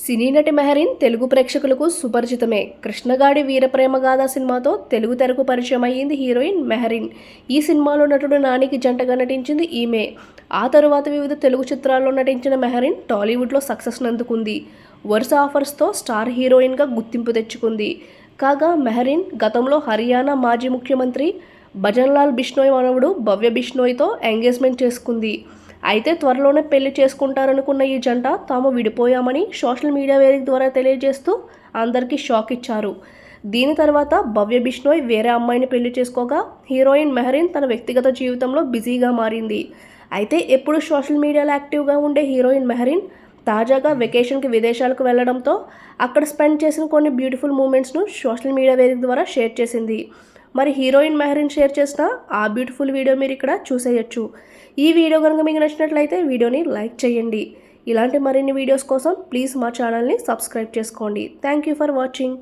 సినీ నటి మెహరీన్ తెలుగు ప్రేక్షకులకు సుపరిచితమే. కృష్ణగాడి వీరప్రేమగాథ సినిమాతో తెలుగు తెరకు పరిచయం అయ్యింది హీరోయిన్ మెహరీన్. ఈ సినిమాలో నటుడు నానికి జంటగా నటించింది ఈమె. ఆ తరువాత వివిధ తెలుగు చిత్రాల్లో నటించిన మెహరీన్ టాలీవుడ్లో సక్సెస్ను అందుకుంది. వరుస ఆఫర్స్తో స్టార్ హీరోయిన్గా గుర్తింపు తెచ్చుకుంది. కాగా మెహరీన్ గతంలో హర్యానా మాజీ ముఖ్యమంత్రి భజన్లాల్ బిష్నోయ్ మనవడు భవ్య బిష్నోయ్తో ఎంగేజ్మెంట్ చేసుకుంది. అయితే త్వరలోనే పెళ్లి చేసుకుంటారనుకున్న ఈ జంట తాము విడిపోయామని సోషల్ మీడియా వేదిక ద్వారా తెలియజేస్తూ అందరికీ షాక్ ఇచ్చారు. దీని తర్వాత భవ్య బిష్నోయ్ వేరే అమ్మాయిని పెళ్లి చేసుకోగా హీరోయిన్ మెహరీన్ తన వ్యక్తిగత జీవితంలో బిజీగా మారింది. అయితే ఎప్పుడు సోషల్ మీడియాలో యాక్టివ్గా ఉండే హీరోయిన్ మెహరీన్ తాజాగా వెకేషన్కి విదేశాలకు వెళ్లడంతో అక్కడ స్పెండ్ చేసిన కొన్ని బ్యూటిఫుల్ మూమెంట్స్ను సోషల్ మీడియా వేదిక ద్వారా షేర్ చేసింది. మరి హీరోయిన్ మెహరీన్ షేర్ చేసిన ఆ బ్యూటిఫుల్ వీడియో మీరు ఇక్కడ చూసేయచ్చు. ఈ వీడియో కనుక మీకు నచ్చినట్లయితే వీడియోని లైక్ చేయండి. ఇలాంటి మరిన్ని వీడియోస్ కోసం ప్లీజ్ మా ఛానల్ని సబ్స్క్రైబ్ చేసుకోండి. Thank you for watching.